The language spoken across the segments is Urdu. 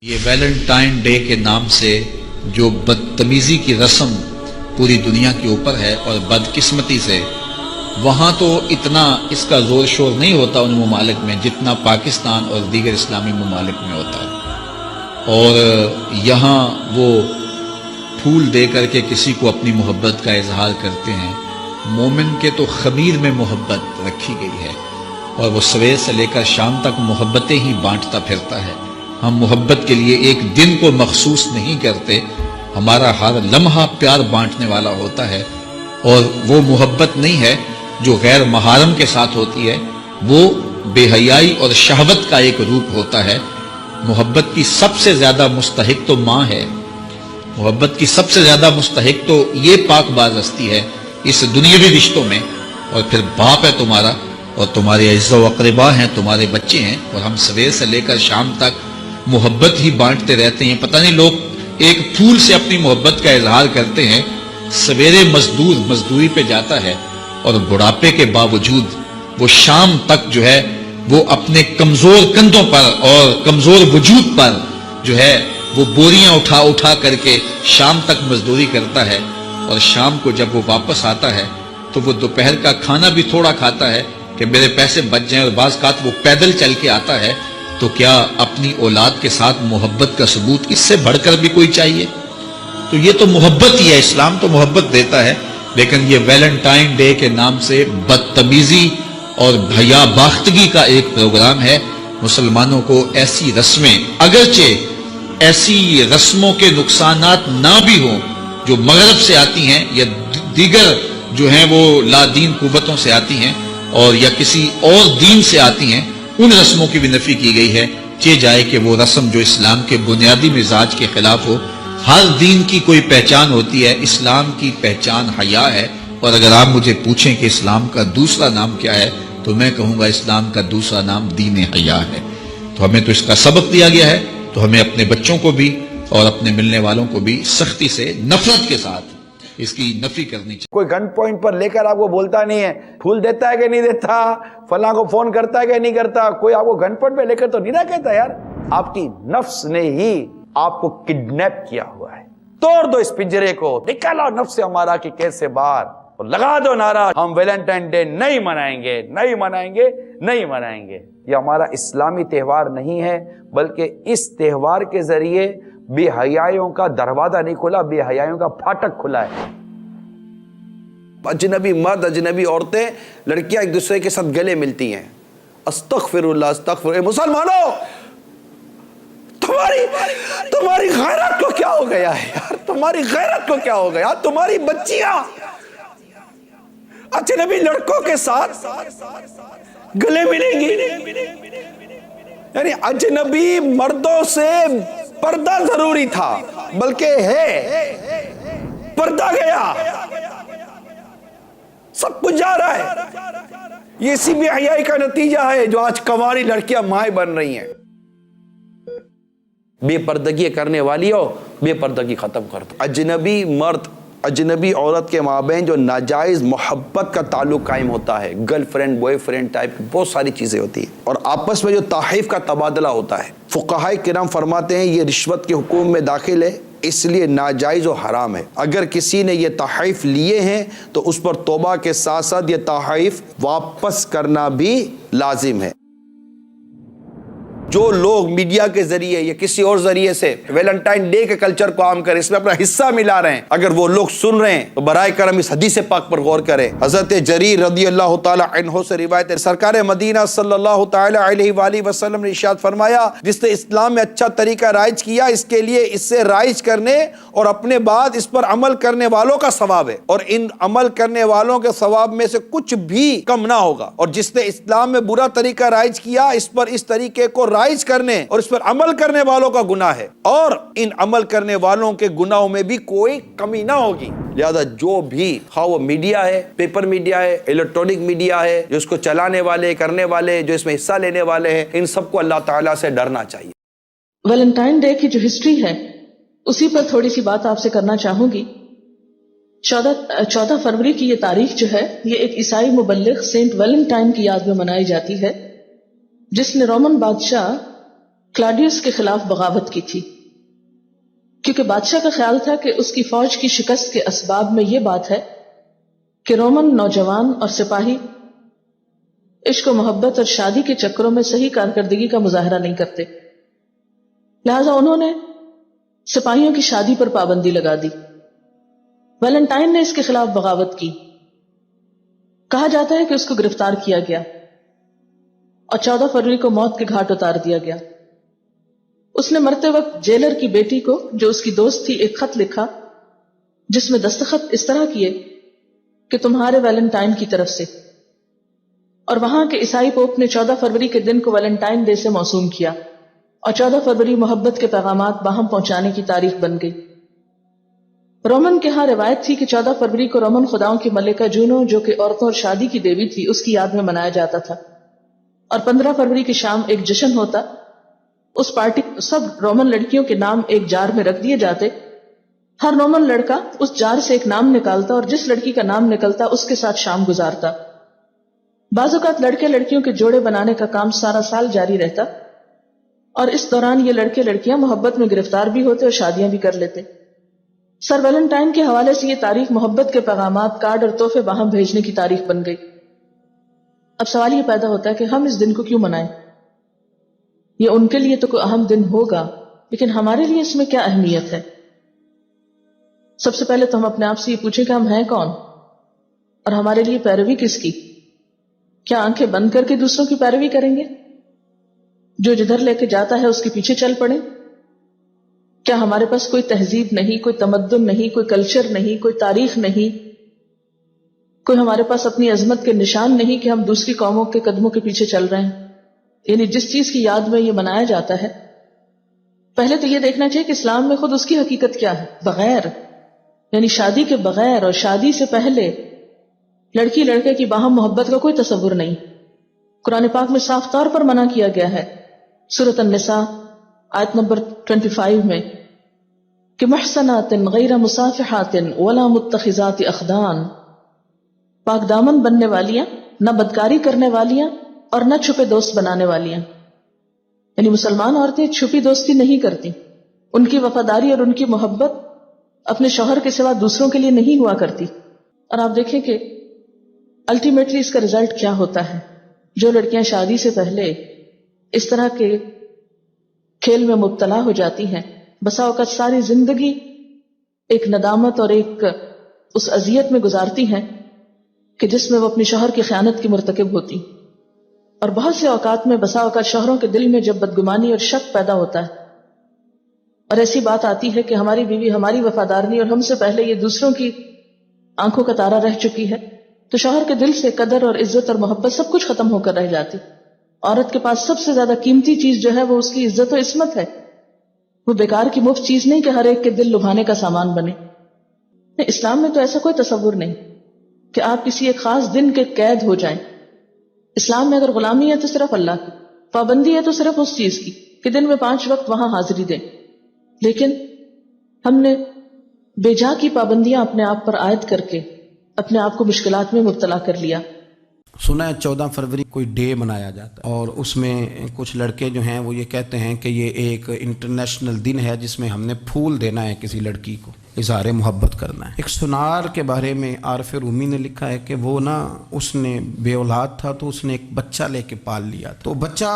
یہ ویلنٹائن ڈے کے نام سے جو بدتمیزی کی رسم پوری دنیا کے اوپر ہے اور بدقسمتی سے وہاں تو اتنا اس کا زور شور نہیں ہوتا ان ممالک میں جتنا پاکستان اور دیگر اسلامی ممالک میں ہوتا ہے، اور یہاں وہ پھول دے کر کے کسی کو اپنی محبت کا اظہار کرتے ہیں۔ مومن کے تو خمیر میں محبت رکھی گئی ہے اور وہ سویر سے لے کر شام تک محبتیں ہی بانٹتا پھرتا ہے۔ ہم محبت کے لیے ایک دن کو مخصوص نہیں کرتے، ہمارا ہر لمحہ پیار بانٹنے والا ہوتا ہے، اور وہ محبت نہیں ہے جو غیر محارم کے ساتھ ہوتی ہے، وہ بے حیائی اور شہوت کا ایک روپ ہوتا ہے۔ محبت کی سب سے زیادہ مستحق تو ماں ہے، محبت کی سب سے زیادہ مستحق تو یہ پاک باز ہستی ہے اس دنیاوی رشتوں میں، اور پھر باپ ہے تمہارا، اور تمہارے اعزاء و اقربا ہیں، تمہارے بچے ہیں، اور ہم سویر سے لے کر شام تک محبت ہی بانٹتے رہتے ہیں۔ پتہ نہیں لوگ ایک پھول سے اپنی محبت کا اظہار کرتے ہیں، سویرے مزدوری پہ جاتا ہے اور بڑھاپے کے باوجود وہ شام تک جو ہے وہ اپنے کمزور کندھوں پر اور کمزور وجود پر جو ہے وہ بوریاں اٹھا اٹھا کر کے شام تک مزدوری کرتا ہے، اور شام کو جب وہ واپس آتا ہے تو وہ دوپہر کا کھانا بھی تھوڑا کھاتا ہے کہ میرے پیسے بچ جائیں، اور بعض اوقات وہ پیدل چل کے آتا ہے۔ تو کیا اپنی اولاد کے ساتھ محبت کا ثبوت اس سے بڑھ کر بھی کوئی چاہیے؟ تو یہ تو محبت ہی ہے، اسلام تو محبت دیتا ہے، لیکن یہ ویلنٹائن ڈے کے نام سے بدتمیزی اور بھیا باختگی کا ایک پروگرام ہے۔ مسلمانوں کو ایسی رسمیں، اگرچہ ایسی رسموں کے نقصانات نہ بھی ہوں جو مغرب سے آتی ہیں یا دیگر جو ہیں وہ لا دین قوتوں سے آتی ہیں اور یا کسی اور دین سے آتی ہیں، ان رسموں کی بھی نفی کی گئی ہے، چہ جائے کہ وہ رسم جو اسلام کے بنیادی مزاج کے خلاف ہو۔ ہر دین کی کوئی پہچان ہوتی ہے، اسلام کی پہچان حیا ہے، اور اگر آپ مجھے پوچھیں کہ اسلام کا دوسرا نام کیا ہے تو میں کہوں گا اسلام کا دوسرا نام دین حیا ہے۔ تو ہمیں تو اس کا سبق دیا گیا ہے، تو ہمیں اپنے بچوں کو بھی اور اپنے ملنے والوں کو بھی سختی سے، نفرت کے ساتھ اس کی نفی کرنی چاہیے۔ کوئی گن پوائنٹ پر لے کر آپ کو بولتا نہیں ہے، پھول دیتا ہے کہ نہیں دیتا، فلاں کو فون کرتا ہے کہ نہیں کرتا، کوئی آپ کو گن پوائنٹ پہ لے کر تو نہیں نہ کہتا یار۔ آپ کی نفس نے ہی آپ کو کڈنیپ کیا ہوا ہے۔ توڑ دو اس پنجرے کو، نکالو نفس ہمارا کی قید سے باہر، اور لگا دو نعرہ ہم ویلنٹائن ڈے نہیں منائیں گے، نہیں منائیں گے، نہیں منائیں گے۔ یہ ہمارا اسلامی تہوار نہیں ہے، بلکہ اس تہوار کے ذریعے بے حیائیوں کا دروازہ نہیں کھلا، بے حیائیوں کا پھاٹک کھلا ہے۔ اجنبی مرد، اجنبی عورتیں، لڑکیاں ایک دوسرے کے ساتھ گلے ملتی ہیں، استغفر اللہ استغفر۔ اے مسلمانوں، تمہاری غیرت کو کیا ہو گیا ہے یار؟ تمہاری غیرت کو کیا ہو گیا؟ تمہاری بچیاں اجنبی لڑکوں کے ساتھ گلے ملیں گی؟ یعنی اجنبی مردوں سے پردہ ضروری تھا، بلکہ ہے پردہ گیا، سب کچھ جا رہا ہے۔ یہ اسی بے حیائی کا نتیجہ ہے جو آج کنواری لڑکیاں مائیں بن رہی ہیں۔ بے پردگی کرنے والی ہو، بے پردگی ختم کر دو۔ اجنبی مرد، اجنبی عورت کے مابین جو ناجائز محبت کا تعلق قائم ہوتا ہے، girl friend boy friend type بہت ساری چیزیں ہوتی ہیں، اور آپس میں جو تحائف کا تبادلہ ہوتا ہے، فقہاء کرام فرماتے ہیں یہ رشوت کے حکم میں داخل ہے، اس لیے ناجائز و حرام ہے۔ اگر کسی نے یہ تحائف لیے ہیں تو اس پر توبہ کے ساتھ ساتھ یہ تحائف واپس کرنا بھی لازم ہے۔ جو لوگ میڈیا کے ذریعے یا کسی اور ذریعے سے ویلنٹائن ڈے کے کلچر کو عام کریں، اس میں اپنا حصہ ملا رہے ہیں، اگر وہ لوگ سن رہے ہیں تو برائے کرم اس حدیث پاک پر غور کریں۔ حضرت جریر رضی اللہ تعالی عنہ سے روایت ہے، سرکار مدینہ صلی اللہ تعالی علیہ وآلہ وسلم نے ارشاد فرمایا، جس نے اسلام میں اچھا طریقہ رائج کیا، اس کے لیے اس سے رائج کرنے اور اپنے بعد اس پر عمل کرنے والوں کا ثواب ہے، اور ان عمل کرنے والوں کے ثواب میں سے کچھ بھی کم نہ ہوگا۔ اور جس نے اسلام میں برا طریقہ رائج کیا، اس پر اس طریقے کو رائج کرنے اور اس پر عمل کرنے والوں کا گناہ ہے، اور ان عمل کرنے والوں کے گناہوں میں بھی کوئی کمی نہ ہوگی۔ لہذا جو بھی، خواہ وہ میڈیا ہے، پیپر میڈیا ہے، الیکٹرونک میڈیا ہے، جو اس کو چلانے والے، کرنے والے، جو اس میں حصہ لینے والے ہیں، ان سب کو اللہ تعالیٰ سے ڈرنا چاہیے۔ ویلنٹائن ڈے کی جو ہسٹری ہے اسی پر تھوڑی سی بات آپ سے کرنا چاہوں گی۔ 14 فروری کی یہ تاریخ جو ہے یہ ایک عیسائی مبلغ سینٹ ویلنٹائن کی یاد میں منائی جاتی ہے، جس نے رومن بادشاہ کلاڈیوس کے خلاف بغاوت کی تھی، کیونکہ بادشاہ کا خیال تھا کہ اس کی فوج کی شکست کے اسباب میں یہ بات ہے کہ رومن نوجوان اور سپاہی عشق و محبت اور شادی کے چکروں میں صحیح کارکردگی کا مظاہرہ نہیں کرتے، لہذا انہوں نے سپاہیوں کی شادی پر پابندی لگا دی۔ ویلنٹائن نے اس کے خلاف بغاوت کی، کہا جاتا ہے کہ اس کو گرفتار کیا گیا اور 14 فروری کو موت کے گھاٹ اتار دیا گیا۔ اس نے مرتے وقت جیلر کی بیٹی کو، جو اس کی دوست تھی، ایک خط لکھا جس میں دستخط اس طرح کیے کہ تمہارے ویلنٹائن کی طرف سے، اور وہاں کے عیسائی پوپ نے 14 فروری کے دن کو ویلنٹائن ڈے سے موسوم کیا، اور 14 فروری محبت کے پیغامات باہم پہنچانے کی تاریخ بن گئی۔ رومن کے ہاں روایت تھی کہ 14 فروری کو رومن خداؤں کی ملکہ جونو، جو کہ عورتوں اور شادی کی دیوی تھی، اس کی یاد میں منایا جاتا تھا، اور 15 فروری کی شام ایک جشن ہوتا۔ اس پارٹی سب رومن لڑکیوں کے نام ایک جار میں رکھ دیے جاتے، ہر رومن لڑکا اس جار سے ایک نام نکالتا اور جس لڑکی کا نام نکلتا اس کے ساتھ شام گزارتا۔ بعض اوقات لڑکے لڑکیوں کے جوڑے بنانے کا کام سارا سال جاری رہتا، اور اس دوران یہ لڑکے لڑکیاں محبت میں گرفتار بھی ہوتے اور شادیاں بھی کر لیتے۔ سر ویلنٹائن کے حوالے سے یہ تاریخ محبت کے پیغامات، کارڈ اور تحفے باہم بھیجنے کی تاریخ بن گئی۔ اب سوال یہ پیدا ہوتا ہے کہ ہم اس دن کو کیوں منائیں؟ یہ ان کے لیے تو کوئی اہم دن ہوگا، لیکن ہمارے لیے اس میں کیا اہمیت ہے؟ سب سے پہلے تو ہم اپنے آپ سے یہ پوچھیں کہ ہم ہیں کون، اور ہمارے لیے پیروی کس کی؟ کیا آنکھیں بند کر کے دوسروں کی پیروی کریں گے؟ جو جدھر لے کے جاتا ہے اس کے پیچھے چل پڑیں؟ کیا ہمارے پاس کوئی تہذیب نہیں، کوئی تمدن نہیں، کوئی کلچر نہیں، کوئی تاریخ نہیں، کوئی ہمارے پاس اپنی عظمت کے نشان نہیں کہ ہم دوسری قوموں کے قدموں کے پیچھے چل رہے ہیں؟ یعنی جس چیز کی یاد میں یہ منایا جاتا ہے، پہلے تو یہ دیکھنا چاہیے کہ اسلام میں خود اس کی حقیقت کیا ہے۔ بغیر، یعنی شادی کے بغیر اور شادی سے پہلے لڑکی لڑکے کی باہم محبت کا کوئی تصور نہیں۔ قرآن پاک میں صاف طور پر منع کیا گیا ہے، سورۃ النساء آیت نمبر 25 میں، کہ محصنات غیر مصافحات ولا متخذات اخدان، پاک دامن بننے والیاں، نہ بدکاری کرنے والیاں اور نہ چھپے دوست بنانے والیاں۔ یعنی مسلمان عورتیں چھپی دوستی نہیں کرتی، ان کی وفاداری اور ان کی محبت اپنے شوہر کے سوا دوسروں کے لیے نہیں ہوا کرتی۔ اور آپ دیکھیں کہ الٹیمیٹلی اس کا رزلٹ کیا ہوتا ہے۔ جو لڑکیاں شادی سے پہلے اس طرح کے کھیل میں مبتلا ہو جاتی ہیں، بسا اوقات ساری زندگی ایک ندامت اور ایک اس اذیت میں گزارتی ہیں کہ جس میں وہ اپنی شوہر کی خیانت کی مرتکب ہوتی، اور بہت سے اوقات میں بسا اوقات شوہروں کے دل میں جب بدگمانی اور شک پیدا ہوتا ہے اور ایسی بات آتی ہے کہ ہماری بیوی ہماری وفادار نہیں اور ہم سے پہلے یہ دوسروں کی آنکھوں کا تارا رہ چکی ہے، تو شوہر کے دل سے قدر اور عزت اور محبت سب کچھ ختم ہو کر رہ جاتی۔ عورت کے پاس سب سے زیادہ قیمتی چیز جو ہے وہ اس کی عزت و عصمت ہے، وہ بیکار کی مفت چیز نہیں کہ ہر ایک کے دل لبھانے کا سامان بنے۔ اسلام میں تو ایسا کوئی تصور نہیں کہ آپ کسی ایک خاص دن کے قید ہو جائیں۔ اسلام میں اگر غلامی ہے تو صرف اللہ کی، پابندی ہے تو صرف اس چیز کی کہ دن میں 5 وقت وہاں حاضری دیں، لیکن ہم نے بے جا کی پابندیاں اپنے آپ پر عائد کر کے اپنے آپ کو مشکلات میں مبتلا کر لیا۔ سنا ہے 14 فروری کوئی ڈے منایا جاتا ہے، اور اس میں کچھ لڑکے جو ہیں وہ یہ کہتے ہیں کہ یہ ایک انٹرنیشنل دن ہے جس میں ہم نے پھول دینا ہے کسی لڑکی کو، اظہار محبت کرنا ہے۔ ایک سنار کے بارے میں عارف رومی نے لکھا ہے کہ وہ اس نے بے اولاد تھا تو اس نے ایک بچہ لے کے پال لیا، تو بچہ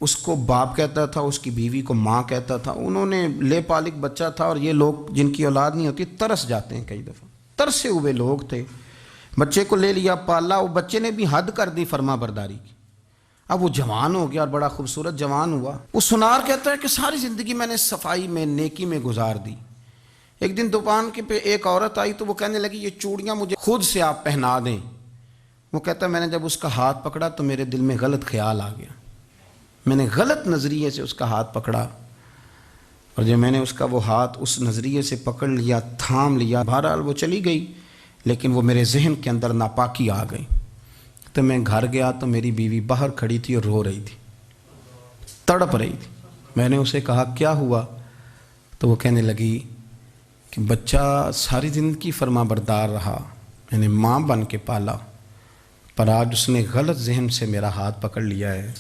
اس کو باپ کہتا تھا، اس کی بیوی کو ماں کہتا تھا۔ انہوں نے لے پالک بچہ تھا، اور یہ لوگ جن کی اولاد نہیں ہوتی ترس جاتے ہیں، کئی دفعہ ترسے ہوئے لوگ تھے، بچے کو لے لیا، پالا، وہ بچے نے بھی حد کر دی فرما برداری کی۔ اب وہ جوان ہو گیا اور بڑا خوبصورت جوان ہوا۔ وہ سنار کہتا ہے کہ ساری زندگی میں نے صفائی میں، نیکی میں گزار دی۔ ایک دن دکان کے پہ ایک عورت آئی تو وہ کہنے لگی یہ چوڑیاں مجھے خود سے آپ پہنا دیں۔ وہ کہتا ہے میں نے جب اس کا ہاتھ پکڑا تو میرے دل میں غلط خیال آ گیا، میں نے غلط نظریے سے اس کا ہاتھ پکڑا، اور جب میں نے اس کا وہ ہاتھ اس نظریے سے پکڑ لیا، تھام لیا، بہرحال وہ چلی گئی، لیکن وہ میرے ذہن کے اندر ناپاکی آ گئی۔ تو میں گھر گیا تو میری بیوی باہر کھڑی تھی اور رو رہی تھی، تڑپ رہی تھی۔ میں نے اسے کہا کیا ہوا؟ تو وہ کہنے لگی کہ بچہ ساری زندگی فرما بردار رہا، میں نے ماں بن کے پالا، پر آج اس نے غلط ذہن سے میرا ہاتھ پکڑ لیا ہے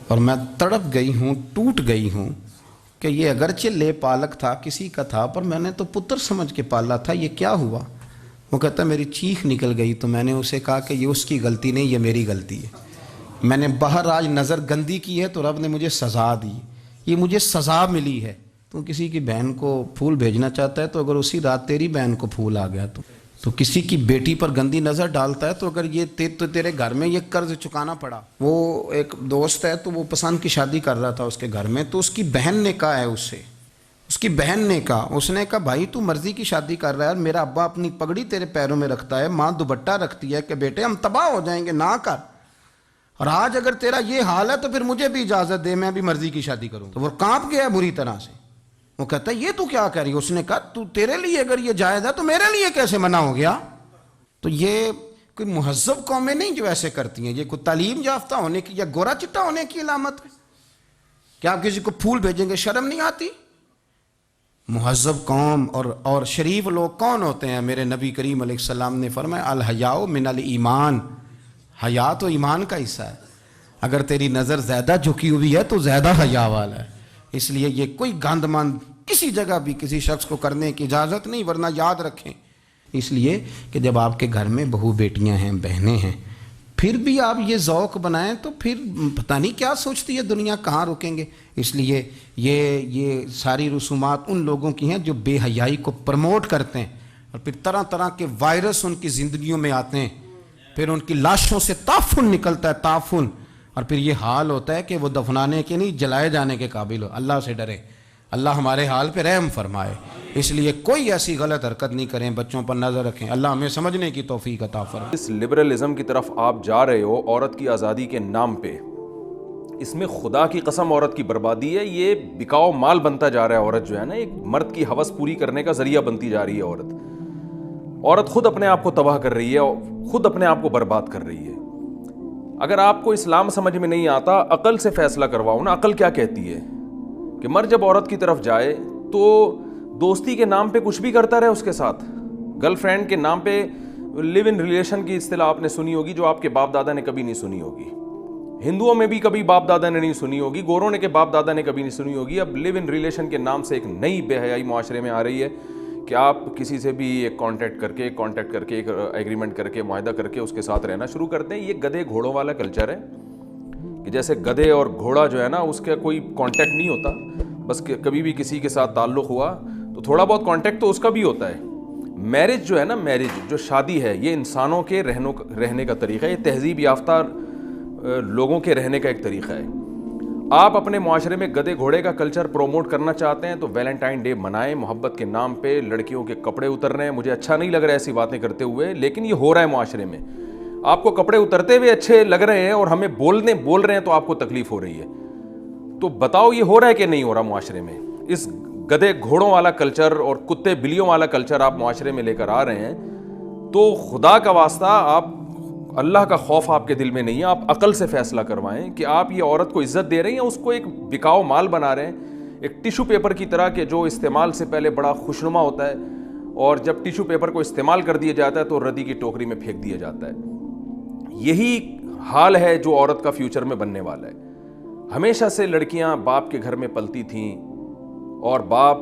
اور میں تڑپ گئی ہوں، ٹوٹ گئی ہوں کہ یہ اگرچہ لے پالک تھا، کسی کا تھا، پر میں نے تو پتر سمجھ کے پالا تھا، یہ کیا ہوا؟ وہ کہتا میری چیخ نکل گئی تو میں نے اسے کہا کہ یہ اس کی غلطی نہیں، یہ میری غلطی ہے۔ میں نے باہر آج نظر گندی کی ہے تو رب نے مجھے سزا دی، یہ مجھے سزا ملی ہے۔ تو کسی کی بہن کو پھول بھیجنا چاہتا ہے تو اگر اسی رات تیری بہن کو پھول آ گیا تو کسی کی بیٹی پر گندی نظر ڈالتا ہے تو اگر یہ تیرے گھر میں یہ قرض چکانا پڑا۔ وہ ایک دوست ہے تو وہ پسند کی شادی کر رہا تھا اس کے گھر میں، تو اس کی بہن نے کہا ہے اس سے، اس کی بہن نے کہا، اس نے کہا بھائی تو مرضی کی شادی کر رہا ہے، میرا ابا اپنی پگڑی تیرے پیروں میں رکھتا ہے، ماں دوپٹہ رکھتی ہے کہ بیٹے ہم تباہ ہو جائیں گے، نہ کر، اور آج اگر تیرا یہ حال ہے تو پھر مجھے بھی اجازت دے، میں بھی مرضی کی شادی کروں۔ تو وہ کانپ گیا بری طرح سے، وہ کہتا ہے یہ تو کیا کہہ رہی ہے؟ اس نے کہا تو تیرے لیے اگر یہ جائز ہے تو میرے لیے کیسے منع ہو گیا؟ تو یہ کوئی مہذب قومیں نہیں جو ایسے کرتی ہیں، یہ کوئی تعلیم یافتہ ہونے کی یا گورا چٹا ہونے کی علامت ہے کہ آپ کسی کو پھول بھیجیں گے؟ شرم نہیں آتی؟ مہذب قوم اور شریف لوگ کون ہوتے ہیں؟ میرے نبی کریم علیہ السلام نے فرمایا الحیاء من الایمان، حیا تو ایمان کا حصہ ہے، اگر تیری نظر زیادہ جھکی ہوئی ہے تو زیادہ حیا والا ہے۔ اس لیے یہ کوئی گند مند کسی جگہ بھی کسی شخص کو کرنے کی اجازت نہیں، ورنہ یاد رکھیں اس لیے کہ جب آپ کے گھر میں بہو بیٹیاں ہیں، بہنیں ہیں، پھر بھی آپ یہ ذوق بنائیں تو پھر پتہ نہیں کیا سوچتی ہے دنیا، کہاں رکیں گے۔ اس لیے یہ ساری رسومات ان لوگوں کی ہیں جو بے حیائی کو پروموٹ کرتے ہیں، اور پھر طرح طرح کے وائرس ان کی زندگیوں میں آتے ہیں، پھر ان کی لاشوں سے تعفن نکلتا ہے، تعفن، اور پھر یہ حال ہوتا ہے کہ وہ دفنانے کے نہیں جلائے جانے کے قابل ہو۔ اللہ سے ڈرے، اللہ ہمارے حال پہ رحم فرمائے۔ اس لیے کوئی ایسی غلط حرکت نہیں کریں، بچوں پر نظر رکھیں، اللہ ہمیں سمجھنے کی توفیق عطا فرمائے۔ اس لبرلزم کی طرف آپ جا رہے ہو عورت کی آزادی کے نام پہ، اس میں خدا کی قسم عورت کی بربادی ہے، یہ بکاؤ مال بنتا جا رہا ہے۔ عورت جو ہے نا، ایک مرد کی ہوس پوری کرنے کا ذریعہ بنتی جا رہی ہے۔ عورت خود اپنے آپ کو تباہ کر رہی ہے اور خود اپنے آپ کو برباد کر رہی ہے۔ اگر آپ کو اسلام سمجھ میں نہیں آتا، عقل سے فیصلہ کرواؤ نا۔ عقل کیا کہتی ہے کہ مرد جب عورت کی طرف جائے تو دوستی کے نام پہ کچھ بھی کرتا رہے اس کے ساتھ، گرل فرینڈ کے نام پہ لیو ان ریلیشن کی اصطلاح آپ نے سنی ہوگی جو آپ کے باپ دادا نے کبھی نہیں سنی ہوگی، ہندوؤں میں بھی کبھی باپ دادا نے نہیں سنی ہوگی، گوروں نے کے باپ دادا نے کبھی نہیں سنی ہوگی۔ اب لیو ان ریلیشن کے نام سے ایک نئی بے حیائی معاشرے میں آ رہی ہے کہ آپ کسی سے بھی ایک کانٹیکٹ کر کے ایک ایگریمنٹ کر کے معاہدہ کر کے اس کے ساتھ رہنا شروع کرتے ہیں۔ یہ گدھے گھوڑوں والا کلچر ہے کہ جیسے گدھے اور گھوڑا جو ہے نا، اس کا کوئی کانٹیکٹ نہیں ہوتا، بس کبھی بھی کسی کے ساتھ تعلق ہوا تو تھوڑا بہت کانٹیکٹ تو اس کا بھی ہوتا ہے۔ میرج جو ہے نا، میرج جو شادی ہے، یہ انسانوں کے رہنے کا طریقہ ہے، یہ تہذیب یافتہ لوگوں کے رہنے کا ایک طریقہ ہے۔ آپ اپنے معاشرے میں گدھے گھوڑے کا کلچر پروموٹ کرنا چاہتے ہیں تو ویلنٹائن ڈے منائیں، محبت کے نام پہ لڑکیوں کے کپڑے اتر رہے ہیں، مجھے اچھا نہیں لگ رہا ہے ایسی باتیں کرتے ہوئے، لیکن یہ ہو رہا ہے معاشرے میں۔ آپ کو کپڑے اترتے ہوئے اچھے لگ رہے ہیں اور ہمیں بول رہے ہیں تو آپ کو تکلیف ہو رہی ہے، تو بتاؤ یہ ہو رہا ہے کہ نہیں ہو رہا معاشرے میں؟ اس گدھے گھوڑوں والا کلچر اور کتے بلیوں والا کلچر آپ معاشرے میں لے کر آ رہے ہیں، تو خدا کا واسطہ آپ اللہ کا خوف آپ کے دل میں نہیں ہے، آپ عقل سے فیصلہ کروائیں کہ آپ یہ عورت کو عزت دے رہے ہیں یا اس کو ایک بکاؤ مال بنا رہے ہیں، ایک ٹیشو پیپر کی طرح کہ جو استعمال سے پہلے بڑا خوشنما ہوتا ہے اور جب ٹیشو پیپر کو استعمال کر دیا جاتا ہے تو ردی کی ٹوکری میں پھینک دیا جاتا ہے۔ یہی حال ہے جو عورت کا فیوچر میں بننے والا ہے۔ ہمیشہ سے لڑکیاں باپ کے گھر میں پلتی تھیں اور باپ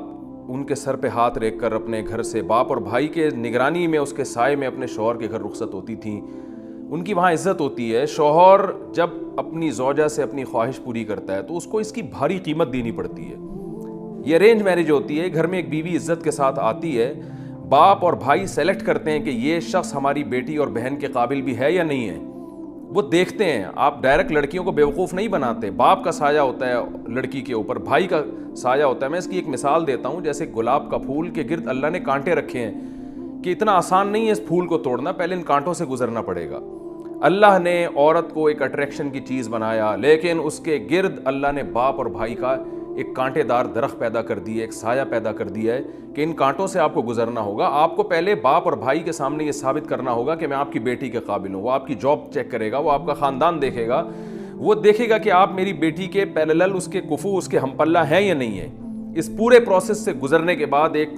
ان کے سر پہ ہاتھ رکھ کر اپنے گھر سے، باپ اور بھائی کے نگرانی میں اس کے سائے میں اپنے شوہر کے گھر رخصت ہوتی تھیں، ان کی وہاں عزت ہوتی ہے۔ شوہر جب اپنی زوجہ سے اپنی خواہش پوری کرتا ہے تو اس کو اس کی بھاری قیمت دینی پڑتی ہے۔ یہ ارینج میرج ہوتی ہے، گھر میں ایک بیوی عزت کے ساتھ آتی ہے، باپ اور بھائی سیلیکٹ کرتے ہیں کہ یہ شخص ہماری بیٹی اور بہن کے قابل بھی ہے یا نہیں ہے، وہ دیکھتے ہیں۔ آپ ڈائریکٹ لڑکیوں کو بیوقوف نہیں بناتے، باپ کا سایہ ہوتا ہے لڑکی کے اوپر، بھائی کا سایہ ہوتا ہے۔ میں اس کی ایک مثال دیتا ہوں، جیسے گلاب کا پھول کے گرد اللہ نے کانٹے رکھے ہیں کہ اتنا آسان نہیں ہے اس پھول کو توڑنا، پہلے ان کانٹوں سے گزرنا پڑے گا۔ اللہ نے عورت کو ایک اٹریکشن کی چیز بنایا، لیکن اس کے گرد اللہ نے باپ اور بھائی کا ایک کانٹے دار درخت پیدا کر دی ہے، ایک سایہ پیدا کر دیا ہے کہ ان کانٹوں سے آپ کو گزرنا ہوگا۔ آپ کو پہلے باپ اور بھائی کے سامنے یہ ثابت کرنا ہوگا کہ میں آپ کی بیٹی کے قابل ہوں۔ وہ آپ کی جاب چیک کرے گا، وہ آپ کا خاندان دیکھے گا، وہ دیکھے گا کہ آپ میری بیٹی کے پیرالل اس کے کفو، اس کے ہم پلہ ہیں یا نہیں ہے۔ اس پورے پروسیس سے گزرنے کے بعد ایک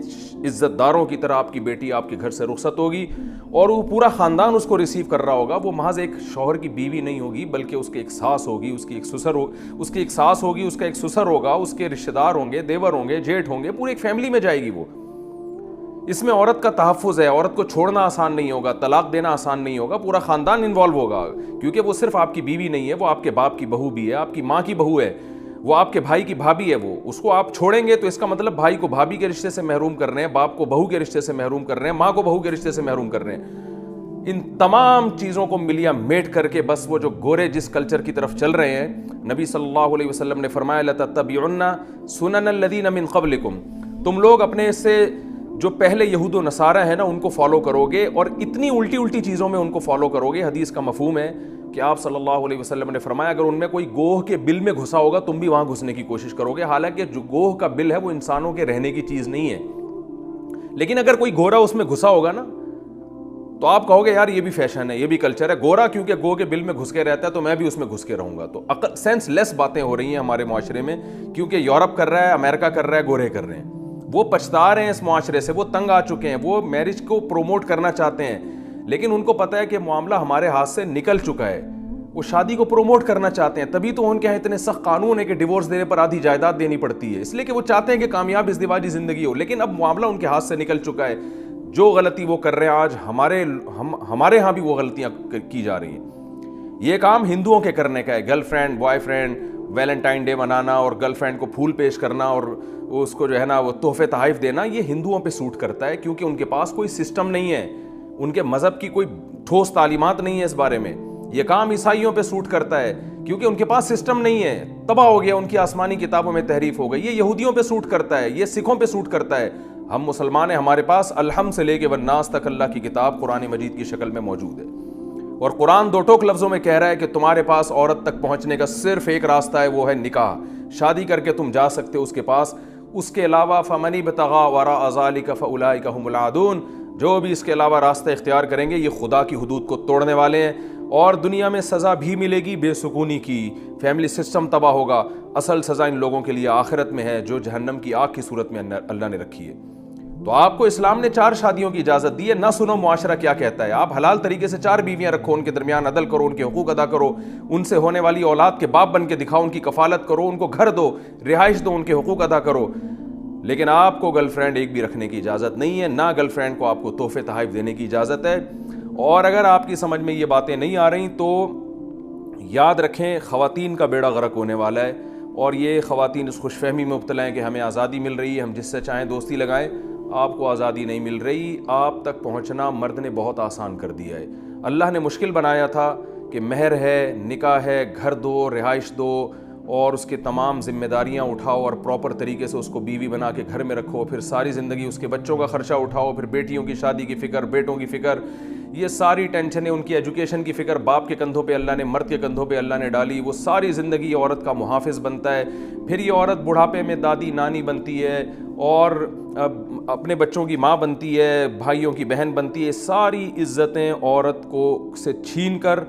عزت داروں کی طرح آپ کی بیٹی آپ کے گھر سے رخصت ہوگی اور وہ پورا خاندان اس کو ریسیو کر رہا ہوگا. وہ محض ایک شوہر کی بیوی نہیں ہوگی بلکہ اس کی ایک ساس ہوگی, اس کی ایک سسر ہوگی, اس کا ایک سسر ہوگا, اس کے رشتہ دار ہوں گے, دیور ہوں گے, جیٹھ ہوں گے, پورے ایک فیملی میں جائے گی وہ. اس میں عورت کا تحفظ ہے, عورت کو چھوڑنا آسان نہیں ہوگا, طلاق دینا آسان نہیں ہوگا, پورا خاندان انوالو ہوگا کیونکہ وہ صرف آپ کی بیوی نہیں ہے, وہ آپ کے باپ کی بہو بھی ہے, آپ کی ماں کی بہو ہے, وہ آپ کے بھائی کی بھابھی ہے. وہ اس کو آپ چھوڑیں گے تو اس کا مطلب بھائی کو بھابھی کے رشتے سے محروم کر رہے ہیں, باپ کو بہو کے رشتے سے محروم کر رہے ہیں, ماں کو بہو کے رشتے سے محروم کر رہے ہیں. ان تمام چیزوں کو ملیا میٹ کر کے بس وہ جو گورے جس کلچر کی طرف چل رہے ہیں, نبی صلی اللہ علیہ وسلم نے فرمایا لَتَتَّبِعُنَّ سُنَنَ الَّذِينَ مِن قَبْلِكُمْ, تم لوگ اپنے سے جو پہلے یہود و نصارہ ہیں نا ان کو فالو کرو گے اور اتنی الٹی چیزوں میں ان کو فالو کرو گے. حدیث کا مفہوم ہے کہ آپ صلی اللہ علیہ وسلم نے فرمایا اگر ان میں کوئی گوہ کے بل میں گھسا ہوگا تم بھی وہاں گھسنے کی کوشش کرو گے. حالانکہ جو گوہ کا بل ہے وہ انسانوں کے رہنے کی چیز نہیں ہے, لیکن اگر کوئی گورا اس میں گھسا ہوگا نا تو آپ کہو گے یار یہ بھی فیشن ہے, یہ بھی کلچر ہے, گورا کیونکہ گو کے بل میں گھس کے رہتا ہے تو میں بھی اس میں گھس کے رہوں گا. تو سینس لیس باتیں ہو رہی ہیں ہمارے معاشرے میں کیونکہ یورپ کر رہا ہے, امریکہ کر رہا ہے, گورے کر رہے ہیں. وہ پچھتا رہے ہیں اس معاشرے سے, وہ تنگ آ چکے ہیں, وہ میرج کو پروموٹ کرنا چاہتے ہیں لیکن ان کو پتہ ہے کہ معاملہ ہمارے ہاتھ سے نکل چکا ہے. وہ شادی کو پروموٹ کرنا چاہتے ہیں, تبھی تو ان کے یہاں اتنے سخت قانون ہے کہ ڈیورس دینے پر آدھی جائیداد دینی پڑتی ہے, اس لیے کہ وہ چاہتے ہیں کہ کامیاب ازدواجی زندگی ہو. لیکن اب معاملہ ان کے ہاتھ سے نکل چکا ہے. جو غلطی وہ کر رہے ہیں آج ہمارے ہاں بھی وہ غلطیاں کی جا رہی ہیں. یہ کام ہندوؤں کے کرنے کا ہے, girl friend boy friend Valentine day منانا اور گرل فرینڈ کو پھول پیش کرنا اور اس کو جو ہے نا وہ تحفے تحائف دینا, یہ ہندوؤں پہ سوٹ کرتا ہے کیونکہ ان کے پاس کوئی سسٹم نہیں ہے, ان کے مذہب کی کوئی ٹھوس تعلیمات نہیں ہے اس بارے میں. یہ کام عیسائیوں پہ سوٹ کرتا ہے کیونکہ ان کے پاس سسٹم نہیں ہے, تباہ ہو گیا, ان کی آسمانی کتابوں میں تحریف ہو گئی. یہ یہودیوں پہ سوٹ کرتا ہے, یہ سکھوں پہ سوٹ کرتا ہے. ہم مسلمان ہیں, ہمارے پاس الحمد سے لے کے والناس تک اللہ کی کتاب قرآن مجید کی شکل میں موجود ہے اور قرآن دو ٹوک لفظوں میں کہہ رہا ہے کہ تمہارے پاس عورت تک پہنچنے کا صرف ایک راستہ ہے, وہ ہے نکاح. شادی کر کے تم جا سکتے ہو اس کے پاس, اس کے علاوہ فمن ابتغى وراء ذلك فاولئک هم العادون, جو بھی اس کے علاوہ راستہ اختیار کریں گے یہ خدا کی حدود کو توڑنے والے ہیں اور دنیا میں سزا بھی ملے گی بے سکونی کی, فیملی سسٹم تباہ ہوگا. اصل سزا ان لوگوں کے لیے آخرت میں ہے جو جہنم کی آگ کی صورت میں اللہ نے رکھی ہے. تو آپ کو اسلام نے 4 شادیوں کی اجازت دی ہے, نہ سنو معاشرہ کیا کہتا ہے. آپ حلال طریقے سے 4 بیویاں رکھو, ان کے درمیان عدل کرو, ان کے حقوق ادا کرو, ان سے ہونے والی اولاد کے باپ بن کے دکھاؤ, ان کی کفالت کرو, ان کو گھر دو, رہائش دو, ان کے حقوق ادا کرو. لیکن آپ کو گرل فرینڈ ایک بھی رکھنے کی اجازت نہیں ہے, نہ گرل فرینڈ کو آپ کو تحفے تحائف دینے کی اجازت ہے. اور اگر آپ کی سمجھ میں یہ باتیں نہیں آ رہی تو یاد رکھیں خواتین کا بیڑا غرق ہونے والا ہے. اور یہ خواتین اس خوش فہمی میں مبتلا ہیں کہ ہمیں آزادی مل رہی ہے, ہم جس سے چاہیں دوستی لگائیں. آپ کو آزادی نہیں مل رہی, آپ تک پہنچنا مرد نے بہت آسان کر دیا ہے. اللہ نے مشکل بنایا تھا کہ مہر ہے, نکاح ہے, گھر دو, رہائش دو اور اس کی تمام ذمہ داریاں اٹھاؤ اور پراپر طریقے سے اس کو بیوی بنا کے گھر میں رکھو, پھر ساری زندگی اس کے بچوں کا خرچہ اٹھاؤ, پھر بیٹیوں کی شادی کی فکر, بیٹوں کی فکر, یہ ساری ٹینشنیں, ان کی ایجوکیشن کی فکر باپ کے کندھوں پہ اللہ نے, مرد کے کندھوں پہ اللہ نے ڈالی. وہ ساری زندگی عورت کا محافظ بنتا ہے. پھر یہ عورت بڑھاپے میں دادی نانی بنتی ہے اور اپنے بچوں کی ماں بنتی ہے, بھائیوں کی بہن بنتی ہے. ساری عزتیں عورت کو سے چھین کر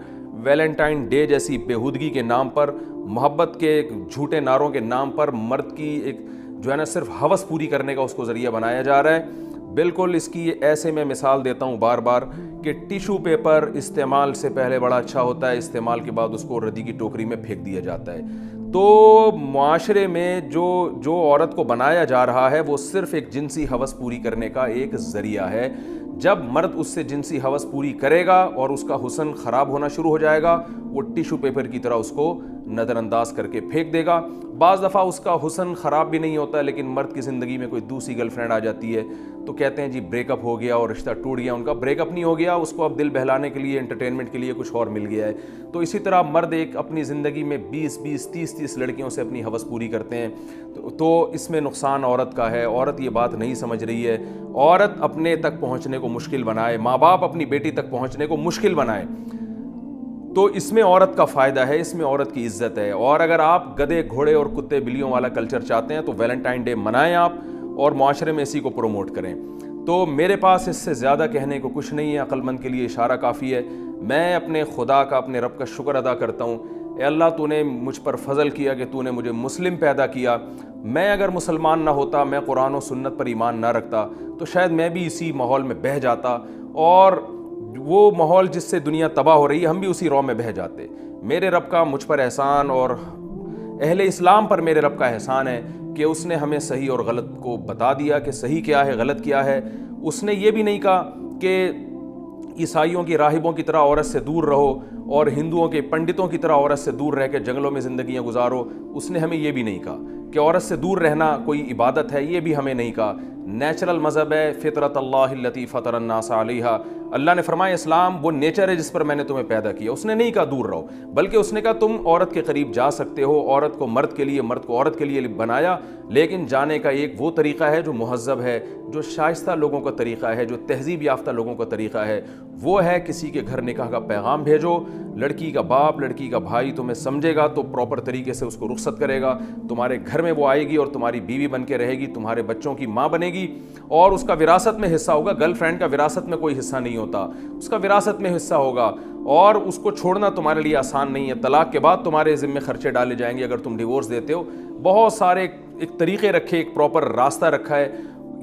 ویلنٹائن ڈے جیسی بےہودگی کے نام پر, محبت کے جھوٹے نعروں کے نام پر مرد کی ایک جو ہے نا صرف ہوس پوری کرنے کا اس کو ذریعہ بنایا جا رہا ہے. بالکل اس کی ایسے میں مثال دیتا ہوں بار بار کہ ٹیشو پیپر استعمال سے پہلے بڑا اچھا ہوتا ہے, استعمال کے بعد اس کو ردی کی ٹوکری میں پھینک دیا جاتا ہے. تو معاشرے میں جو عورت کو بنایا جا رہا ہے وہ صرف ایک جنسی ہوس پوری کرنے کا ایک ذریعہ ہے. جب مرد اس سے جنسی ہوس پوری کرے گا اور اس کا حسن خراب ہونا شروع ہو جائے گا, وہ ٹیشو پیپر کی طرح اس کو نظر انداز کر کے پھینک دے گا. بعض دفعہ اس کا حسن خراب بھی نہیں ہوتا, لیکن مرد کی زندگی میں کوئی دوسری گرل فرینڈ آ جاتی ہے تو کہتے ہیں جی بریک اپ ہو گیا اور رشتہ ٹوٹ گیا. ان کا بریک اپ نہیں ہو گیا, اس کو اب دل بہلانے کے لیے, انٹرٹینمنٹ کے لیے کچھ اور مل گیا ہے. تو اسی طرح مرد ایک اپنی زندگی میں 20 30 لڑکیوں سے اپنی ہوس پوری کرتے ہیں. تو اس میں نقصان عورت کا ہے. عورت یہ بات نہیں سمجھ رہی ہے. عورت اپنے تک پہنچنے کو مشکل بنائے, ماں باپ اپنی بیٹی تک پہنچنے کو مشکل بنائے, تو اس میں عورت کا فائدہ ہے, اس میں عورت کی عزت ہے. اور اگر آپ گدھے گھوڑے اور کتے بلیوں والا کلچر چاہتے ہیں تو ویلنٹائن ڈے منائیں آپ اور معاشرے میں اسی کو پروموٹ کریں. تو میرے پاس اس سے زیادہ کہنے کو کچھ نہیں ہے, عقل مند کے لیے اشارہ کافی ہے. میں اپنے خدا کا, اپنے رب کا شکر ادا کرتا ہوں اے اللہ تو نے مجھ پر فضل کیا کہ تو نے مجھے مسلم پیدا کیا، میں اگر مسلمان نہ ہوتا، میں قرآن و سنت پر ایمان نہ رکھتا تو شاید میں بھی اسی ماحول میں بہہ جاتا، اور وہ ماحول جس سے دنیا تباہ ہو رہی ہے ہم بھی اسی رو میں بہہ جاتے۔ میرے رب کا مجھ پر احسان اور اہل اسلام پر میرے رب کا احسان ہے کہ اس نے ہمیں صحیح اور غلط کو بتا دیا کہ صحیح کیا ہے غلط کیا ہے۔ اس نے یہ بھی نہیں کہا کہ عیسائیوں کی راہبوں کی طرح عورت سے دور رہو اور ہندوؤں کے پنڈتوں کی طرح عورت سے دور رہ کے جنگلوں میں زندگیاں گزارو۔ اس نے ہمیں یہ بھی نہیں کہا کہ عورت سے دور رہنا کوئی عبادت ہے، یہ بھی ہمیں نہیں کہا۔ نیچرل مذہب ہے، فطرت اللہ التی فطر الناس علیہا۔ اللہ نے فرمایا اسلام وہ نیچر ہے جس پر میں نے تمہیں پیدا کیا۔ اس نے نہیں کہا دور رہو، بلکہ اس نے کہا تم عورت کے قریب جا سکتے ہو، عورت کو مرد کے لیے، مرد کو عورت کے لیے بنایا، لیکن جانے کا ایک وہ طریقہ ہے جو مہذب ہے، جو شائستہ لوگوں کا طریقہ ہے، جو تہذیب یافتہ لوگوں کا طریقہ ہے، وہ ہے کسی کے گھر نکاح کا پیغام بھیجو، لڑکی کا باپ لڑکی کا بھائی تمہیں سمجھے گا تو پراپر طریقے سے اس کو رخصت کرے گا، تمہارے گھر میں وہ آئے گی اور تمہاری بیوی بن کے رہے گی، تمہارے بچوں کی ماں بنے گی، اور اس کا وراثت میں حصہ ہوگا۔ گرل فرینڈ کا وراثت میں کوئی حصہ نہیں ہوتا، اس کا وراثت میں حصہ ہوگا، اور اس کو چھوڑنا تمہارے لیے آسان نہیں ہے۔ طلاق کے بعد تمہارے ذمے خرچے ڈالے جائیں گے اگر تم ڈیورس دیتے ہو۔ بہت سارے ایک طریقے رکھے، ایک پراپر راستہ رکھا ہے۔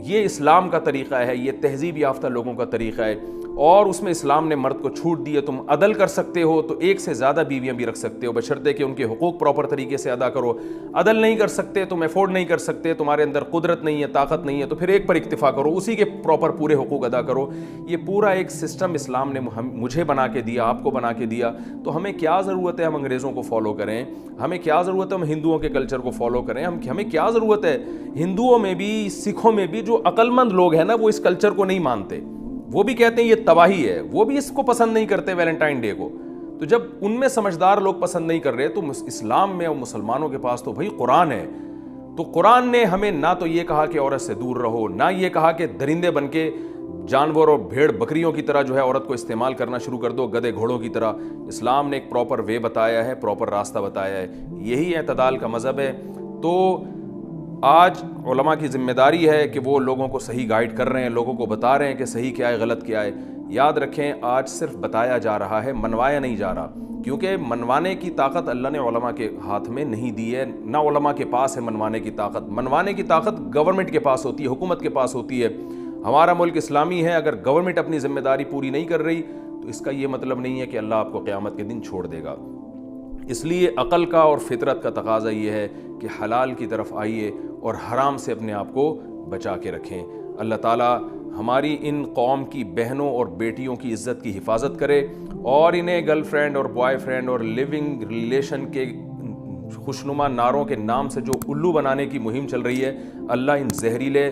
یہ اسلام کا طریقہ ہے، یہ تہذیب یافتہ لوگوں کا طریقہ ہے، اور اس میں اسلام نے مرد کو چھوٹ دی ہے۔ تم عدل کر سکتے ہو تو ایک سے زیادہ بیویاں بھی رکھ سکتے ہو، بشرطے کہ ان کے حقوق پراپر طریقے سے ادا کرو۔ عدل نہیں کر سکتے، تم افورڈ نہیں کر سکتے، تمہارے اندر قدرت نہیں ہے، طاقت نہیں ہے، تو پھر ایک پر اکتفا کرو، اسی کے پراپر پورے حقوق ادا کرو۔ یہ پورا ایک سسٹم اسلام نے مجھے بنا کے دیا، آپ کو بنا کے دیا۔ تو ہمیں کیا ضرورت ہے ہم انگریزوں کو فالو کریں؟ ہمیں کیا ضرورت ہے ہم ہندوؤں کے کلچر کو فالو کریں؟ ہمیں کیا ضرورت ہے ہندوؤں میں بھی، سکھوں میں بھی جو عقل مند لوگ ہیں نا وہ اس کلچر کو نہیں مانتے، وہ بھی کہتے ہیں یہ تباہی ہے، وہ بھی اس کو پسند نہیں کرتے ویلنٹائن ڈے کو۔ تو جب ان میں سمجھدار لوگ پسند نہیں کر رہے تو اسلام میں اور مسلمانوں کے پاس تو بھائی قرآن ہے۔ تو قرآن نے ہمیں نہ تو یہ کہا کہ عورت سے دور رہو، نہ یہ کہا کہ درندے بن کے جانور اور بھیڑ بکریوں کی طرح جو ہے عورت کو استعمال کرنا شروع کر دو، گدھے گھوڑوں کی طرح۔ اسلام نے ایک پراپر وے بتایا ہے، پراپر راستہ بتایا ہے، یہی اعتدال کا مذہب ہے۔ تو آج علماء کی ذمہ داری ہے کہ وہ لوگوں کو صحیح گائیڈ کر رہے ہیں، لوگوں کو بتا رہے ہیں کہ صحیح کیا ہے غلط کیا ہے۔ یاد رکھیں آج صرف بتایا جا رہا ہے، منوایا نہیں جا رہا، کیونکہ منوانے کی طاقت اللہ نے علماء کے ہاتھ میں نہیں دی ہے، نہ علماء کے پاس ہے منوانے کی طاقت۔ منوانے کی طاقت گورنمنٹ کے پاس ہوتی ہے، حکومت کے پاس ہوتی ہے۔ ہمارا ملک اسلامی ہے، اگر گورنمنٹ اپنی ذمہ داری پوری نہیں کر رہی تو اس کا یہ مطلب نہیں ہے کہ اللہ آپ کو قیامت کے دن چھوڑ دے گا۔ اس لیے عقل کا اور فطرت کا تقاضا یہ ہے کہ حلال کی طرف آئیے اور حرام سے اپنے آپ کو بچا کے رکھیں۔ اللہ تعالیٰ ہماری ان قوم کی بہنوں اور بیٹیوں کی عزت کی حفاظت کرے، اور انہیں گرل فرینڈ اور بوائے فرینڈ اور لیونگ ریلیشن کے خوشنما نعروں کے نام سے جو الو بنانے کی مہم چل رہی ہے، اللہ ان زہریلے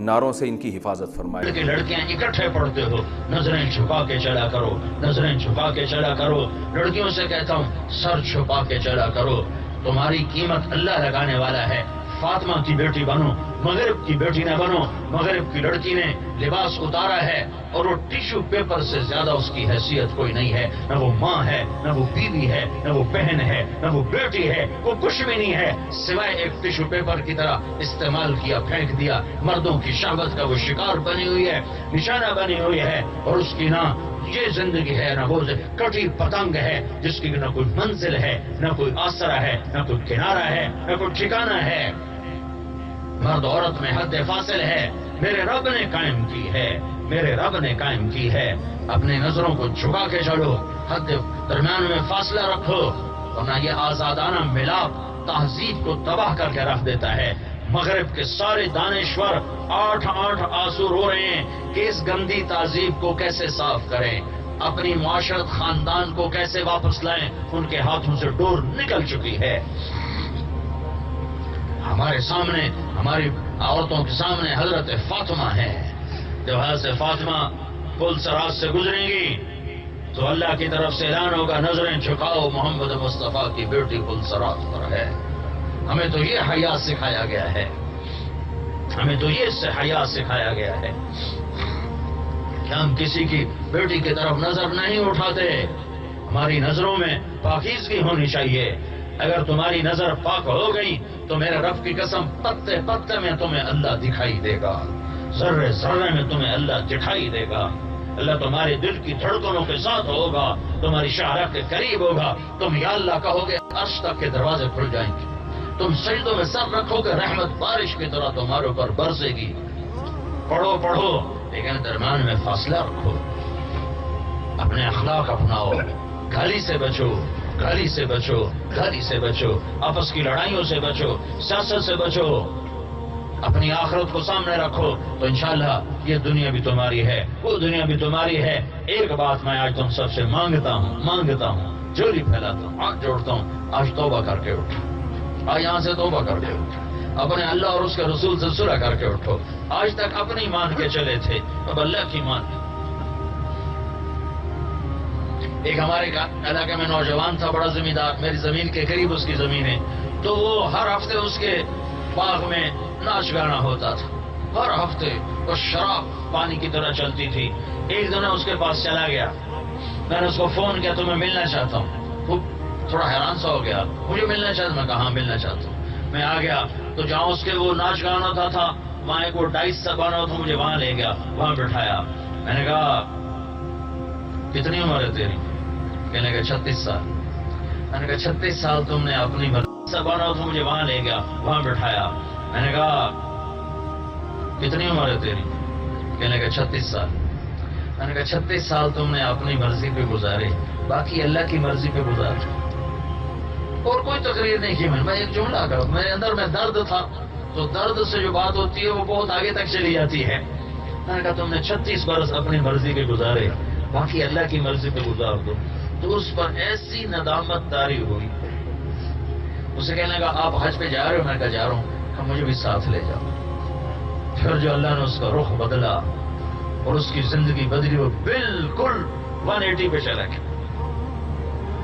نعروں سے ان کی حفاظت فرمائے۔ کہ لڑکیاں اکٹھے پڑھتے ہو، نظریں چھپا کے چلا کرو، نظریں چھپا کے چلا کرو۔ لڑکیوں سے کہتا ہوں سر چھپا کے چلا کرو، تمہاری قیمت اللہ لگانے والا ہے۔ فاطمہ کی بیٹی بنو، مغرب کی بیٹی نہ بنو۔ مغرب کی لڑکی نے لباس اتارا ہے اور وہ ٹیشو پیپر سے زیادہ اس کی حیثیت کوئی نہیں ہے، نہ وہ ماں ہے، نہ وہ بیوی ہے، نہ وہ بہن ہے، نہ وہ بیٹی ہے، وہ کچھ بھی نہیں ہے سوائے ایک ٹیشو پیپر کی طرح استعمال کیا، پھینک دیا۔ مردوں کی شہوت کا وہ شکار بنی ہوئی ہے، نشانہ بنی ہوئی ہے، اور اس کی نہ یہ زندگی ہے، نہ وہ کٹی پتنگ ہے جس کی نہ کوئی منزل ہے، نہ کوئی آسرا ہے، نہ کوئی کنارہ ہے، نہ کوئی ٹھکانہ ہے۔ مرد عورت میں حد فاصل ہے، میرے رب نے قائم کی ہے، میرے رب نے قائم کی ہے۔ اپنی نظروں کو جھکا کے چلو، حد درمیان میں فاصلہ رکھو، ورنہ یہ آزادانہ ملاپ تہذیب کو تباہ کر کے رکھ دیتا ہے۔ مغرب کے سارے دانشور 8 آنسو رو رہے ہیں کہ اس گندی تہذیب کو کیسے صاف کریں، اپنی معاشرت خاندان کو کیسے واپس لائیں، ان کے ہاتھوں سے ڈور نکل چکی ہے۔ ہمارے سامنے، ہماری عورتوں کے سامنے حضرت فاطمہ ہے۔ جب حضرت فاطمہ پل سرات سے گزریں گی تو اللہ کی طرف سے اعلان ہوگا نظریں جھکاؤ، محمد مصطفیٰ کی بیٹی پل سرات پر ہے۔ ہمیں تو یہ حیا سکھایا گیا ہے، ہمیں تو یہ حیا سکھایا گیا ہے کہ ہم کسی کی بیٹی کی طرف نظر نہیں اٹھاتے۔ ہماری نظروں میں پاکیزگی ہونی چاہیے۔ اگر تمہاری نظر پاک ہو گئی تو میرے رب کی قسم پتے پتے میں تمہیں اللہ دکھائی دے گا، ذرے ذرے میں تمہیں اللہ دکھائی دے گا۔ اللہ تمہارے دل کی دھڑکنوں کے ساتھ ہوگا، تمہاری شاہراہ کے قریب ہوگا، تم یا اللہ کہو گے عرش تک کے دروازے کھل جائیں گے، تم سجدوں میں سر رکھو گے، رحمت بارش کی طرح تمہارے اوپر برسے گی۔ پڑھو پڑھو لیکن درمیان میں فاصلہ رکھو، اپنے اخلاق اپناؤ، گالی سے بچو، گالی سے بچو، گالی سے بچو، آپس کی لڑائیوں سے بچو، سیاست سے بچو، اپنی آخرت کو سامنے رکھو تو انشاءاللہ یہ دنیا بھی تمہاری ہے، وہ دنیا بھی تمہاری ہے۔ ایک بات میں آج تم سب سے مانگتا ہوں، جولی پھیلاتا ہوں، ہاتھ جوڑتا ہوں، آج توبہ کر کے اٹھو، آج یہاں سے توبہ کر کے اٹھو، اپنے اللہ اور اس کے رسول سے صلح کر کے اٹھو۔ آج تک اپنی مان کے چلے تھے، اب اللہ کی مان۔ ایک ہمارے علاقے میں نوجوان تھا، بڑا زمیندار، میری زمین کے قریب اس کی زمین ہے، تو وہ ہر ہفتے اس کے باغ میں ناچ گانا ہوتا تھا، ہر ہفتے، اور شراب پانی کی طرح چلتی تھی۔ ایک دن اس کے پاس چلا گیا، میں نے اس کو فون کیا، تو میں ملنا چاہتا ہوں۔ وہ تھوڑا حیران سا ہو گیا، مجھے ملنا چاہتا ہوں؟ میں کہا ہاں ملنا چاہتا ہوں۔ میں آ گیا تو جہاں اس کے وہ ناچ گانا ہوتا تھا وہاں ایک وہ ڈائس سا بنا تھا، مجھے وہاں لے گیا، وہاں بٹھایا۔ میں نے کہا کتنی عمر ہے تیری؟ کہنے کا 36 سال۔ میں نے کہا 36 سال تم نے اپنی سا بنا تھا، مجھے وہاں لے گیا، وہاں بٹھایا۔ میں نے کہا کتنی عمر ہے تیری؟ کہنے کا 36 سال۔ میں نے کہا 36 سال تم نے اپنی مرضی پہ گزارے، باقی اللہ کی مرضی پہ گزارے۔ اور کوئی تقریر نہیں کی میں ایک جملہ کر، میرے اندر میں درد تھا، تو درد سے جو بات ہوتی ہے وہ بہت آگے تک چلی جاتی ہے۔ میں نے کہا تم نے 36 برس اپنی مرضی پہ گزارے، باقی اللہ کی مرضی پہ گزار دو۔ تو اس پر ایسی ندامت طاری ہوئی۔ اسے کہنے لگا آپ حج پہ جا رہے ہو؟ میں نے کہا جا رہا ہوں۔ کہ مجھے بھی ساتھ لے جاؤ۔ پھر جو اللہ نے اس کا رخ بدلا اور اس کی زندگی بدلی، وہ بالکل 180 پہ چلا گیا۔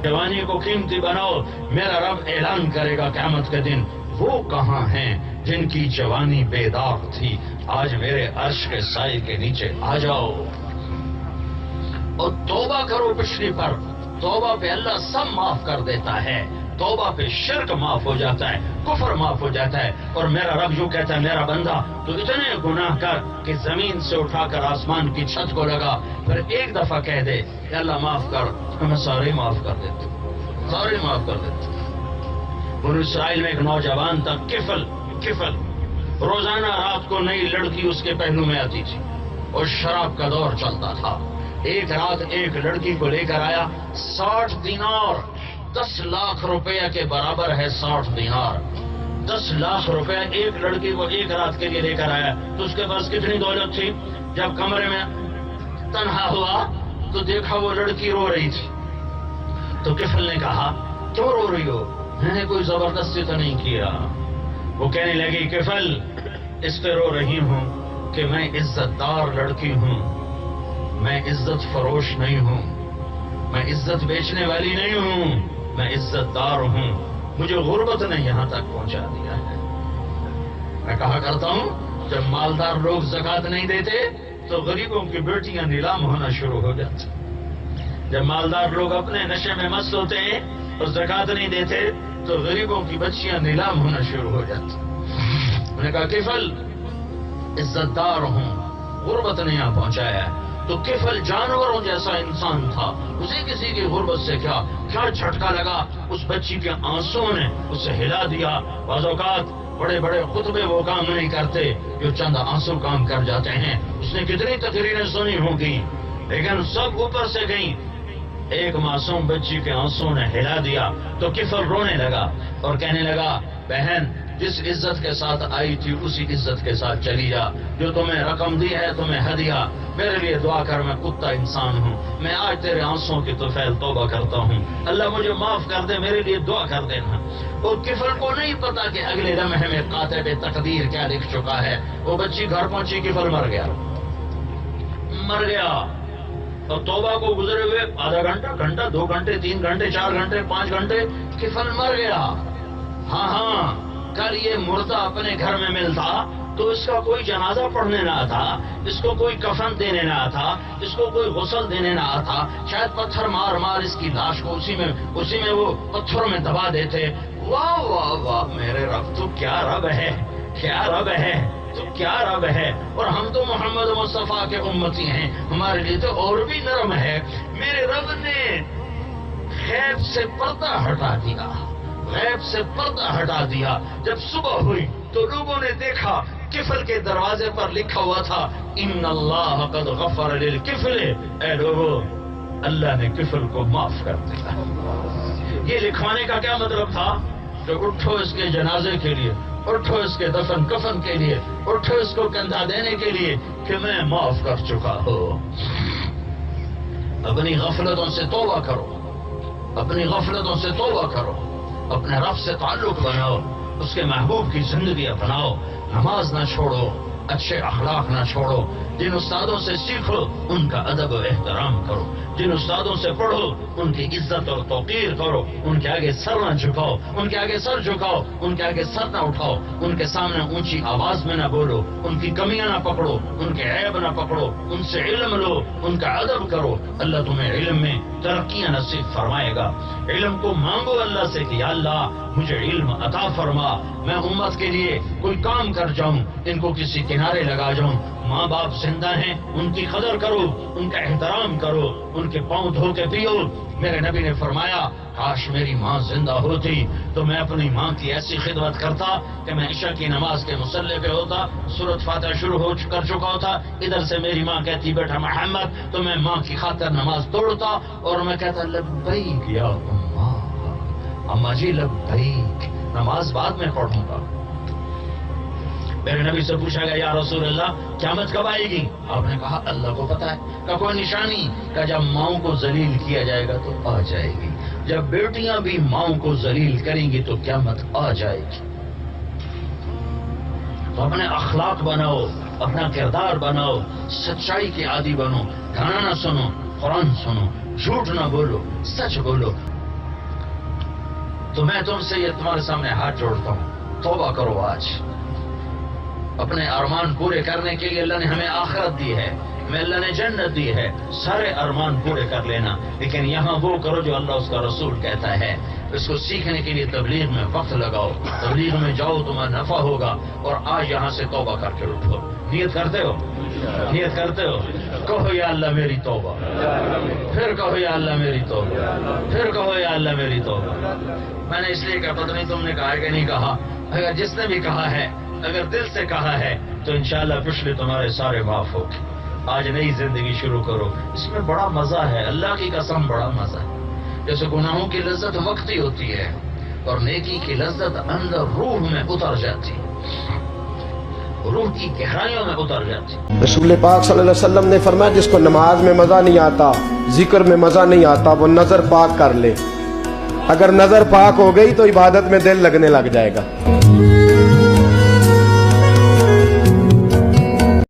جوانی کو قیمتی بناؤ، میرا رب اعلان کرے گا قیامت کے دن، وہ کہاں ہیں جن کی جوانی بے داغ تھی، آج میرے عرش کے سائے کے نیچے آ جاؤ اور توبہ کرو پچھلی پر۔ توبہ پہ اللہ سب معاف کر دیتا ہے، توبہ پہ شرک معاف ہو جاتا ہے، کفر معاف ہو جاتا ہے۔ اور میرا رب یوں کہتا ہے میرا بندہ تو اتنے گناہ کر کہ زمین سے اٹھا کر آسمان کی چھت کو لگا، پھر ایک دفعہ کہہ دے کہ اللہ معاف کر، میں سارے معاف کر دیتا ہوں، سارے معاف کر دیتا ہوں۔ بنو اسرائیل میں ایک نوجوان تھا، کفل، روزانہ رات کو نئی لڑکی اس کے پہلو میں آتی تھی اور شراب کا دور چلتا تھا۔ ایک رات ایک لڑکی کو لے کر آیا، 60 دینار، 10 لاکھ روپیہ کے برابر ہے 60 دینار، 10 لاکھ روپے ایک لڑکی کو ایک رات کے لیے لے کر آیا۔ تو اس کے پاس کتنی دولت تھی؟ جب کمرے میں تنہا ہوا تو دیکھا وہ لڑکی رو رہی تھی، تو کفل نے کہا کیوں رو رہی ہو؟ میں نے کوئی زبردستی تو نہیں کیا۔ وہ کہنے لگی کفل اس پہ رو رہی ہوں کہ میں عزت دار لڑکی ہوں، میں عزت فروش نہیں ہوں، میں عزت بیچنے والی نہیں ہوں، میں عزت دار ہوں، مجھے غربت نے یہاں تک پہنچا دیا ہے۔ میں کہا کرتا ہوں جب مالدار لوگ زکوٰۃ نہیں دیتے تو غریبوں کی بیٹیاں نیلام ہونا شروع ہو جاتی۔ جب مالدار لوگ اپنے نشے میں مست ہوتے ہیں اور زکوٰۃ نہیں دیتے تو غریبوں کی بچیاں نیلام ہونا شروع ہو جاتی۔ میں نے کہا کفل عزت دار ہوں، غربت نے یہاں پہنچایا ہے۔ تو کفل جانوروں جیسا انسان تھا، اسے کسی کی غربت سے کیا جھٹکا لگا، اس بچی کے آنسوں نے اسے ہلا دیا۔ بعض اوقات بڑے بڑے خطبے وہ کام نہیں کرتے جو چند آنسو کام کر جاتے ہیں۔ اس نے کتنی تقریریں سنی ہوں گی لیکن سب اوپر سے گئیں، ایک معصوم بچی کے آنسوں نے ہلا دیا۔ تو کفل رونے لگا اور کہنے لگا بہن جس عزت کے ساتھ آئی تھی اسی عزت کے ساتھ چلی جا، جو تمہیں رقم دی ہے تمہیں ہدیہ، میرے لیے دعا کر، میں کتا انسان ہوں، میں آج تیرے آنسوں کی طفیل توبہ کرتا ہوں، اللہ مجھے معاف کر دے، میرے لیے دعا کر دینا۔ اور کفل کو نہیں پتا کہ اگلے لمحے میں کاتب تقدیر کیا لکھ چکا ہے۔ وہ بچی گھر پہنچی، کفل مر گیا۔ اور توبہ کو گزرے ہوئے آدھا گھنٹہ 2 گھنٹے 3 گھنٹے 4 گھنٹے 5 گھنٹے کفل مر گیا۔ ہاں کل یہ مردہ اپنے گھر میں ملتا تو اس کا کوئی جنازہ پڑھنے نہ آتا، اس کو کوئی کفن دینے نہ آتا، اس کو کوئی غسل دینے نہ آتا، شاید پتھر مار مار اس کی لاش کو اسی میں وہ پتھروں میں دبا دیتے۔ واہ واہ واہ، میرے رب تو کیا رب ہے، کیا رب ہے، تو کیا رب ہے، اور ہم تو محمد مصطفیٰ کے امتی ہیں، ہمارے لیے تو اور بھی نرم ہے۔ میرے رب نے غیب سے پردہ ہٹا دیا، غیب سے پردہ ہٹا دیا۔ جب صبح ہوئی تو لوگوں نے دیکھا کفل کے دروازے پر لکھا ہوا تھا ان اللہ قد غفر للکفل، اے لوگو اللہ نے کفل کو معاف کر دیا۔ یہ لکھوانے کا کیا مطلب تھا؟ کہ اٹھو اس کے جنازے کے لیے، اٹھو اس کے دفن کفن کے لیے، اٹھو اس کو کندھا دینے کے لیے کہ میں معاف کر چکا ہوں۔ اپنی غفلتوں سے توبہ کرو، اپنی غفلتوں سے توبہ کرو، اپنے رب سے تعلق بناؤ، اس کے محبوب کی زندگی اپناؤ، نماز نہ چھوڑو، اچھے اخلاق نہ چھوڑو، جن استادوں سے سیکھو ان کا ادب و احترام کرو، جن استادوں سے پڑھو ان کی عزت اور توقیر کرو، ان کے آگے سر نہ جھکاؤ، ان کے آگے سر جھکاؤ، ان کے آگے سر نہ اٹھاؤ، ان کے سامنے اونچی آواز میں نہ بولو، ان کی کمیاں نہ پکڑو، ان کے عیب نہ پکڑو، ان سے علم لو، ان کا ادب کرو۔ اللہ تمہیں علم میں ترقیاں نصیب فرمائے گا۔ علم کو مانگو اللہ سے کہ یا اللہ مجھے علم عطا فرما، میں امت کے لیے کوئی کام کر جاؤں، ان کو کسی کنارے لگا جاؤں۔ ماں باپ زندہ ہیں ان کی قدر کرو، ان کا احترام کرو، ان کے پاؤں دھو کے پیو۔ میرے نبی نے فرمایا کاش میری ماں زندہ ہوتی تو میں اپنی ماں کی ایسی خدمت کرتا کہ میں عشاء کی نماز کے مصلی پہ ہوتا، سورۃ فاتحہ شروع کر چکا ہوتا، ادھر سے میری ماں کہتی بیٹا محمد، تو میں ماں کی خاطر نماز توڑتا اور میں کہتا لبیک یا اماں، اماں جی لبیک، نماز بعد میں پڑھوں گا۔ میرے نبی سے پوچھا گیا یا رسول اللہ قیامت کب آئے گی؟ آپ نے کہا اللہ کو پتا ہے۔ کہ کوئی نشانی؟ کہ جب ماؤں کو ذلیل کیا جائے گا تو آ جائے گی، جب بیٹیاں بھی ماؤں کو ذلیل کریں گی تو قیامت آ جائے گی۔ تو اپنے اخلاق بناؤ، اپنا کردار بناؤ، سچائی کے عادی بنو، گانا نہ سنو، قرآن سنو، جھوٹ نہ بولو، سچ بولو۔ تو میں تم سے یہ تمہارے سامنے ہاتھ جوڑتا ہوں، توبہ کرو آج۔ اپنے ارمان پورے کرنے کے لیے اللہ نے ہمیں آخرت دی ہے، ہمیں اللہ نے جنت دی ہے، سارے ارمان پورے کر لینا، لیکن یہاں وہ کرو جو اللہ اس کا رسول کہتا ہے۔ اس کو سیکھنے کے لیے تبلیغ میں وقت لگاؤ، تبلیغ میں جاؤ تمہیں نفع ہوگا، اور آج یہاں سے توبہ کر کے اٹھو۔ نیت کرتے ہو؟ نیت کرتے ہو؟ کہو یا اللہ میری توبہ، پھر کہو یا اللہ میری توبہ، پھر کہو یا اللہ میری توبہ۔ میں نے اس لیے کہا پتہ نہیں تم نے کہا ہے کہ نہیں کہا، اگر جس نے بھی کہا ہے، اگر دل سے کہا ہے تو انشاءاللہ پچھلے تمہارے سارے معاف ہو۔ آج نئی زندگی شروع کرو، اس میں بڑا مزہ ہے، اللہ کی قسم بڑا مزہ ہے۔ جیسے گناہوں کی لذت وقتی ہوتی ہے اور نیکی کی لذت اندر روح میں اتر جاتی، روح کی گہرائیوں میں اتر جاتی۔ رسول پاک صلی اللہ علیہ وسلم نے فرمایا جس کو نماز میں مزہ نہیں آتا، ذکر میں مزہ نہیں آتا، وہ نظر پاک کر لے، اگر نظر پاک ہو گئی تو عبادت میں دل لگنے لگ جائے گا۔